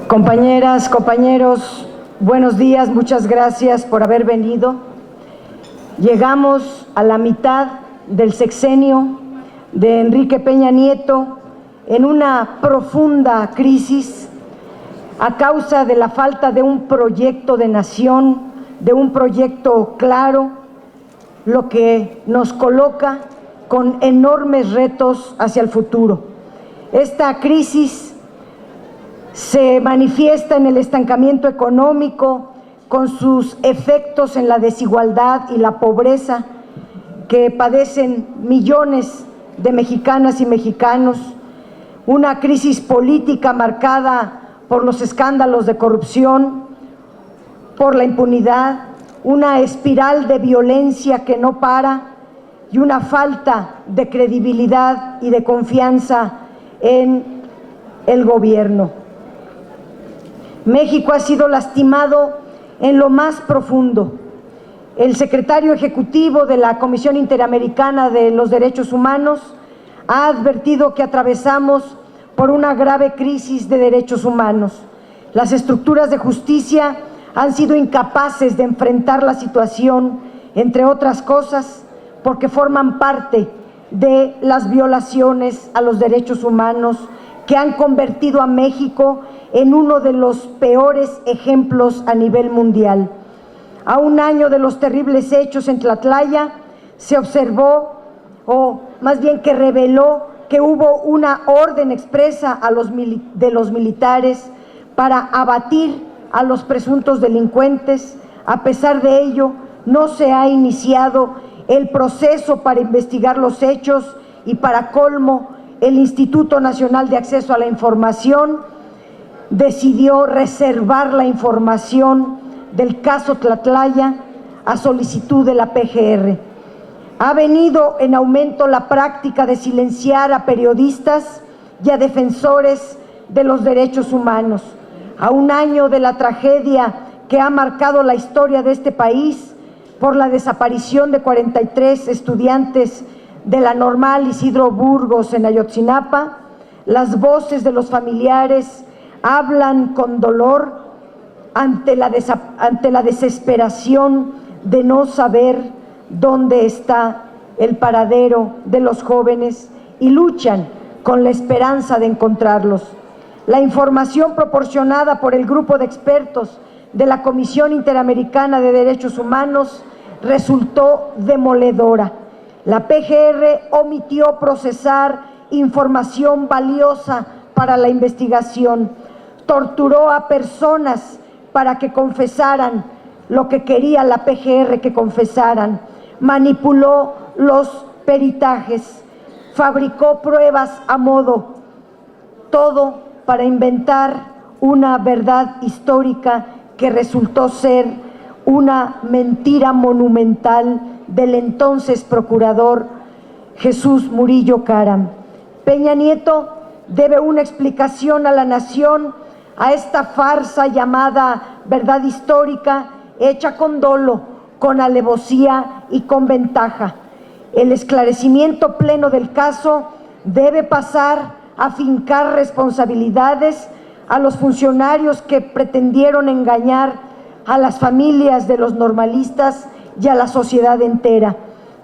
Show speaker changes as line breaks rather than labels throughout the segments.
Compañeras, compañeros, buenos días, muchas gracias por haber venido. Llegamos a la mitad del sexenio de Enrique Peña Nieto en una profunda crisis a causa de la falta de un proyecto de nación, de un proyecto claro, lo que nos coloca con enormes retos hacia el futuro. Esta crisis se manifiesta en el estancamiento económico, con sus efectos en la desigualdad y la pobreza que padecen millones de mexicanas y mexicanos, una crisis política marcada por los escándalos de corrupción, por la impunidad, una espiral de violencia que no para y una falta de credibilidad y de confianza en el gobierno. México ha sido lastimado en lo más profundo. El secretario ejecutivo de la Comisión Interamericana de los Derechos Humanos ha advertido que atravesamos por una grave crisis de derechos humanos. Las estructuras de justicia han sido incapaces de enfrentar la situación, entre otras cosas, porque forman parte de las violaciones a los derechos humanos que han convertido a México en uno de los peores ejemplos a nivel mundial. A un año de los terribles hechos en Tlatlaya, se observó, o más bien que reveló, que hubo una orden expresa de los militares para abatir a los presuntos delincuentes. A pesar de ello, no se ha iniciado el proceso para investigar los hechos y, para colmo, el Instituto Nacional de Acceso a la Información decidió reservar la información del caso Tlatlaya a solicitud de la PGR. Ha venido en aumento la práctica de silenciar a periodistas y a defensores de los derechos humanos. A un año de la tragedia que ha marcado la historia de este país por la desaparición de 43 estudiantes de la Normal Isidro Burgos en Ayotzinapa, las voces de los familiares hablan con dolor ante la desesperación de no saber dónde está el paradero de los jóvenes y luchan con la esperanza de encontrarlos. La información proporcionada por el grupo de expertos de la Comisión Interamericana de Derechos Humanos resultó demoledora. La PGR omitió procesar información valiosa para la investigación, torturó a personas para que confesaran lo que quería la PGR que confesaran, manipuló los peritajes, fabricó pruebas a modo, todo para inventar una verdad histórica que resultó ser una mentira monumental del entonces procurador Jesús Murillo Caram. Peña Nieto debe una explicación a la nación a esta farsa llamada verdad histórica, hecha con dolo, con alevosía y con ventaja. El esclarecimiento pleno del caso debe pasar a fincar responsabilidades a los funcionarios que pretendieron engañar a las familias de los normalistas y a la sociedad entera.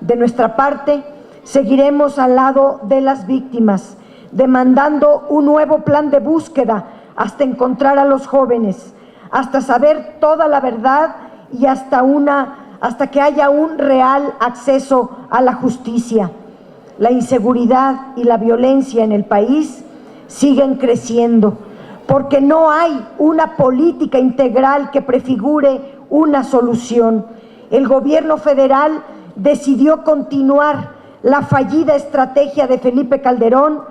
De nuestra parte, seguiremos al lado de las víctimas, demandando un nuevo plan de búsqueda hasta encontrar a los jóvenes, hasta saber toda la verdad y hasta que haya un real acceso a la justicia. La inseguridad y la violencia en el país siguen creciendo porque no hay una política integral que prefigure una solución. El gobierno federal decidió continuar la fallida estrategia de Felipe Calderón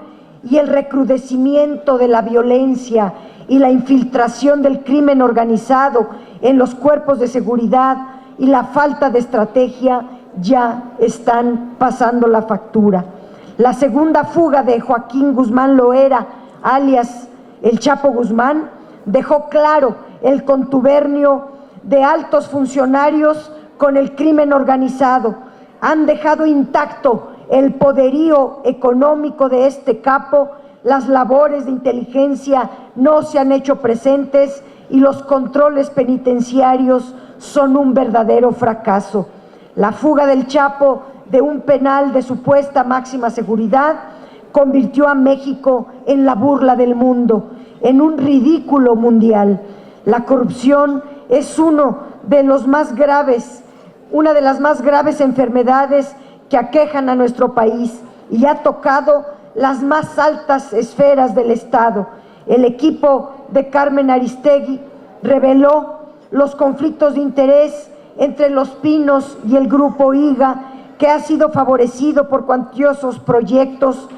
y el recrudecimiento de la violencia y la infiltración del crimen organizado en los cuerpos de seguridad y la falta de estrategia ya están pasando la factura. La segunda fuga de Joaquín Guzmán Loera, alias el Chapo Guzmán, dejó claro el contubernio de altos funcionarios con el crimen organizado. Han dejado intacto el poderío económico de este capo las labores de inteligencia no se han hecho presentes y los controles penitenciarios son un verdadero fracaso. La fuga del Chapo de un penal de supuesta máxima seguridad convirtió a México en la burla del mundo, en un ridículo mundial. La corrupción es una de las más graves enfermedades que aquejan a nuestro país y ha tocado las más altas esferas del Estado. El equipo de Carmen Aristegui reveló los conflictos de interés entre Los Pinos y el Grupo IGA, que ha sido favorecido por cuantiosos proyectos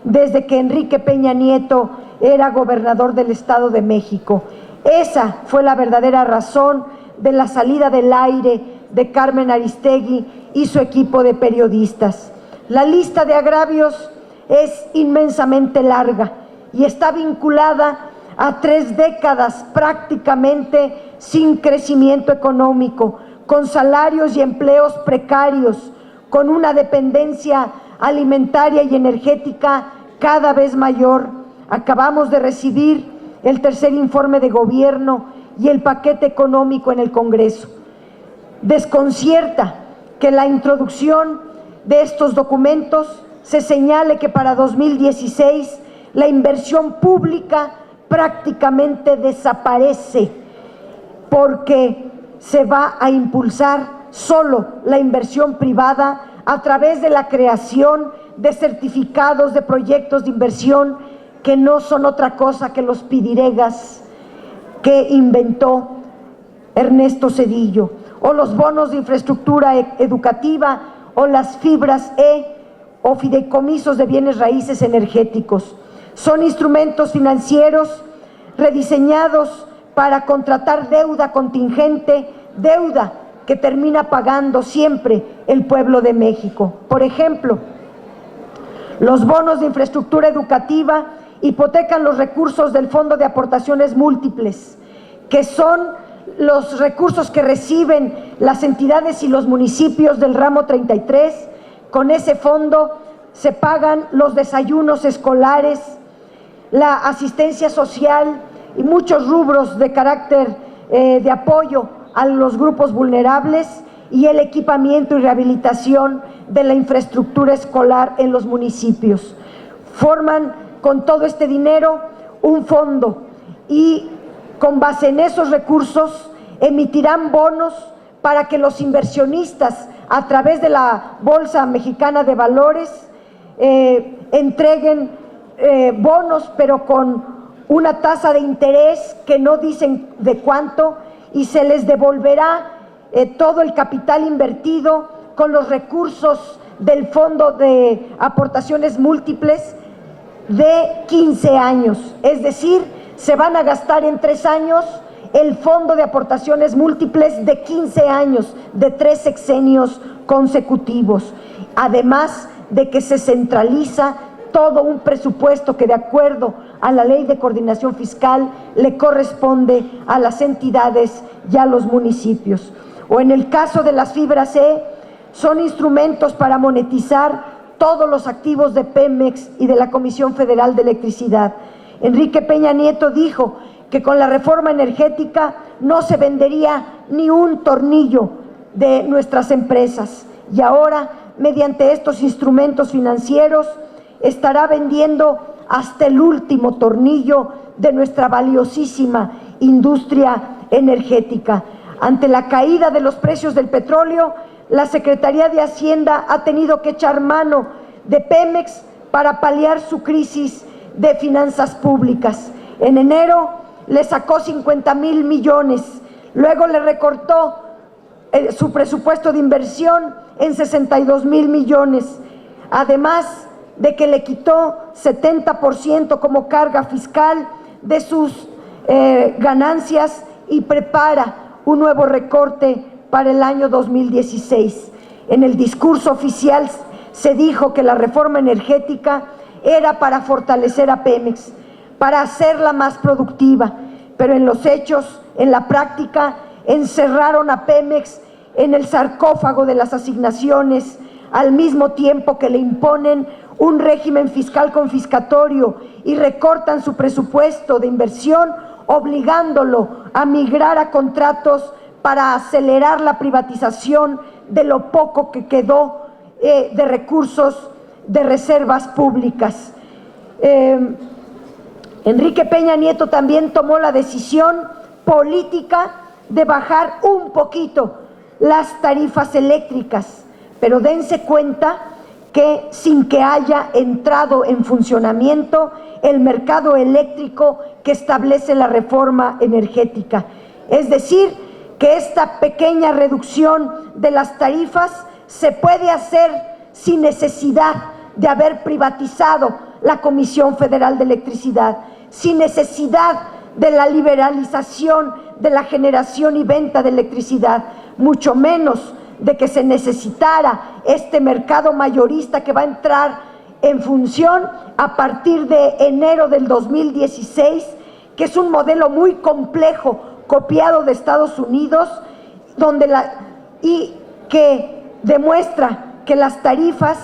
desde que Enrique Peña Nieto era gobernador del Estado de México. Esa fue la verdadera razón de la salida del aire de Carmen Aristegui y su equipo de periodistas. La lista de agravios es inmensamente larga y está vinculada a 3 décadas prácticamente sin crecimiento económico, con salarios y empleos precarios, con una dependencia alimentaria y energética cada vez mayor. Acabamos de recibir el tercer informe de gobierno y el paquete económico en el Congreso. Desconcierta que la introducción de estos documentos se señale que para 2016 la inversión pública prácticamente desaparece, porque se va a impulsar solo la inversión privada a través de la creación de certificados de proyectos de inversión que no son otra cosa que los pidiregas que inventó Ernesto Zedillo, o los bonos de infraestructura educativa, o las fibras o fideicomisos de bienes raíces energéticos. Son instrumentos financieros rediseñados para contratar deuda contingente, deuda que termina pagando siempre el pueblo de México. Por ejemplo, los bonos de infraestructura educativa hipotecan los recursos del Fondo de Aportaciones Múltiples, que son los recursos que reciben las entidades y los municipios del ramo 33. Con ese fondo se pagan los desayunos escolares, la asistencia social y muchos rubros de carácter de apoyo a los grupos vulnerables, y el equipamiento y rehabilitación de la infraestructura escolar en los municipios. Forman con todo este dinero un fondo y con base en esos recursos emitirán bonos para que los inversionistas, a través de la Bolsa Mexicana de Valores, entreguen bonos, pero con una tasa de interés que no dicen de cuánto, y se les devolverá todo el capital invertido con los recursos del Fondo de Aportaciones Múltiples de 15 años. Es decir, se van a gastar en 3 años el Fondo de Aportaciones Múltiples de 15 años, de 3 sexenios consecutivos. Además de que se centraliza todo un presupuesto que, de acuerdo a la Ley de Coordinación Fiscal, le corresponde a las entidades y a los municipios. O en el caso de las fibras son instrumentos para monetizar todos los activos de Pemex y de la Comisión Federal de Electricidad. Enrique Peña Nieto dijo que con la reforma energética no se vendería ni un tornillo de nuestras empresas, y ahora, mediante estos instrumentos financieros, estará vendiendo hasta el último tornillo de nuestra valiosísima industria energética. Ante la caída de los precios del petróleo, la Secretaría de Hacienda ha tenido que echar mano de Pemex para paliar su crisis de finanzas públicas. En enero le sacó 50,000 millones, luego le recortó su presupuesto de inversión en 62,000 millones, además de que le quitó 70% como carga fiscal de sus ganancias y prepara un nuevo recorte para el año 2016. En el discurso oficial se dijo que la reforma energética era para fortalecer a Pemex, para hacerla más productiva, pero en los hechos, en la práctica, encerraron a Pemex en el sarcófago de las asignaciones al mismo tiempo que le imponen un régimen fiscal confiscatorio y recortan su presupuesto de inversión, obligándolo a migrar a contratos para acelerar la privatización de lo poco que quedó de recursos de reservas públicas. Enrique Peña Nieto también tomó la decisión política de bajar un poquito las tarifas eléctricas, pero dense cuenta que sin que haya entrado en funcionamiento el mercado eléctrico que establece la reforma energética. Es decir, que esta pequeña reducción de las tarifas se puede hacer sin necesidad de haber privatizado la Comisión Federal de Electricidad, sin necesidad de la liberalización de la generación y venta de electricidad, mucho menos de que se necesitara este mercado mayorista que va a entrar en función a partir de enero del 2016, que es un modelo muy complejo, copiado de Estados Unidos, y que demuestra que las tarifas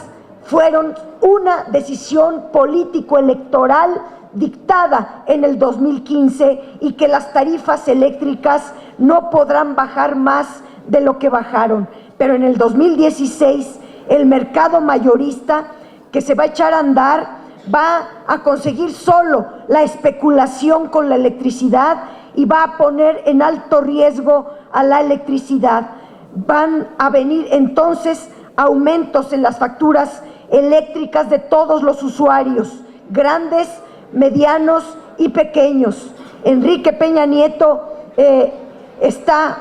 fueron una decisión político-electoral dictada en el 2015 y que las tarifas eléctricas no podrán bajar más de lo que bajaron. Pero en el 2016 el mercado mayorista que se va a echar a andar va a conseguir solo la especulación con la electricidad y va a poner en alto riesgo a la electricidad. Van a venir entonces aumentos en las facturas eléctricas de todos los usuarios, grandes, medianos y pequeños. Enrique Peña Nieto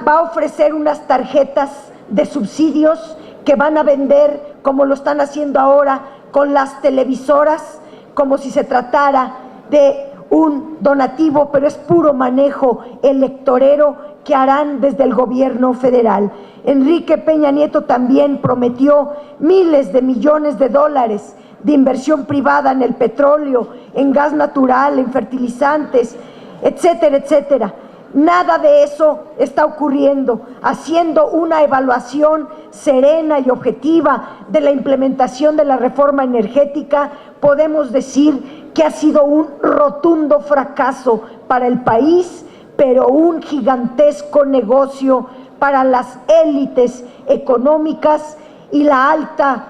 va a ofrecer unas tarjetas de subsidios que van a vender, como lo están haciendo ahora con las televisoras, como si se tratara de un donativo, pero es puro manejo electorero que harán desde el gobierno federal. Enrique Peña Nieto también prometió miles de millones de dólares de inversión privada en el petróleo, en gas natural, en fertilizantes, etcétera, etcétera. Nada de eso está ocurriendo. Haciendo una evaluación serena y objetiva de la implementación de la reforma energética, podemos decir que ha sido un rotundo fracaso para el país, pero un gigantesco negocio para las élites económicas y la alta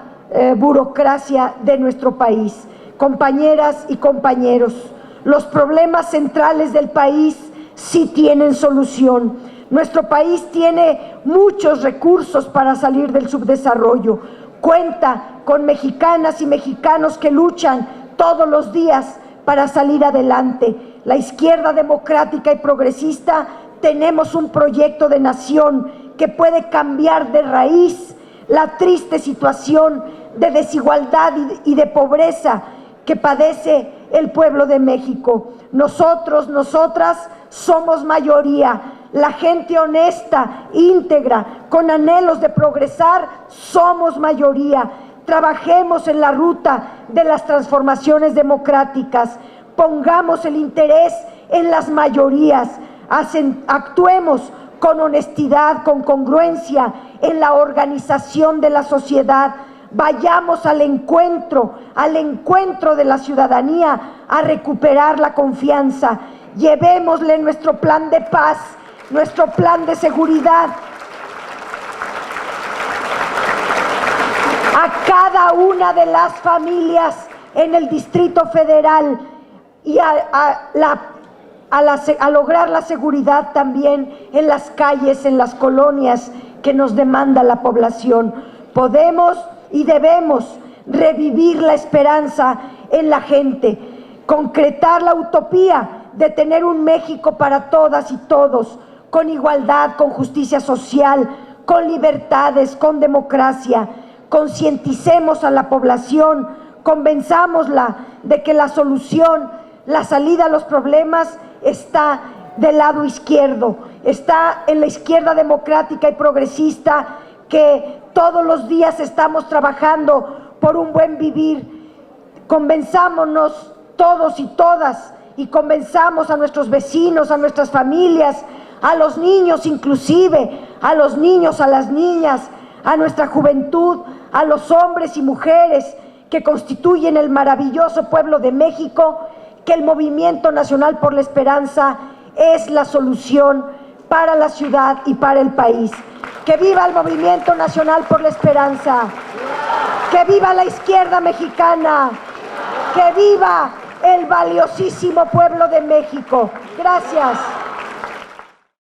burocracia de nuestro país. Compañeras y compañeros, los problemas centrales del país sí tienen solución. Nuestro país tiene muchos recursos para salir del subdesarrollo. Cuenta con mexicanas y mexicanos que luchan todos los días para salir adelante. La izquierda democrática y progresista tenemos un proyecto de nación que puede cambiar de raíz la triste situación de desigualdad y de pobreza que padece el pueblo de México. Nosotros, nosotras somos mayoría. La gente honesta, íntegra, con anhelos de progresar, somos mayoría. Trabajemos en la ruta de las transformaciones democráticas. Pongamos el interés en las mayorías. Actuemos con honestidad, con congruencia en la organización de la sociedad. Vayamos al encuentro de la ciudadanía a recuperar la confianza. Llevémosle nuestro plan de paz, nuestro plan de seguridad a cada una de las familias en el Distrito Federal y a lograr la seguridad también en las calles, en las colonias que nos demanda la población. Podemos y debemos revivir la esperanza en la gente, concretar la utopía de tener un México para todas y todos, con igualdad, con justicia social, con libertades, con democracia. Concienticemos a la población, convenzámosla de que la solución, la salida a los problemas está del lado izquierdo, está en la izquierda democrática y progresista, que todos los días estamos trabajando por un buen vivir. Convenzámonos todos y todas y convenzamos a nuestros vecinos, a nuestras familias, a los niños inclusive, a los niños, a las niñas, a nuestra juventud, a los hombres y mujeres que constituyen el maravilloso pueblo de México que el Movimiento Nacional por la Esperanza es la solución para la ciudad y para el país. ¡Que viva el Movimiento Nacional por la Esperanza! ¡Que viva la izquierda mexicana! ¡Que viva el valiosísimo pueblo de México! Gracias.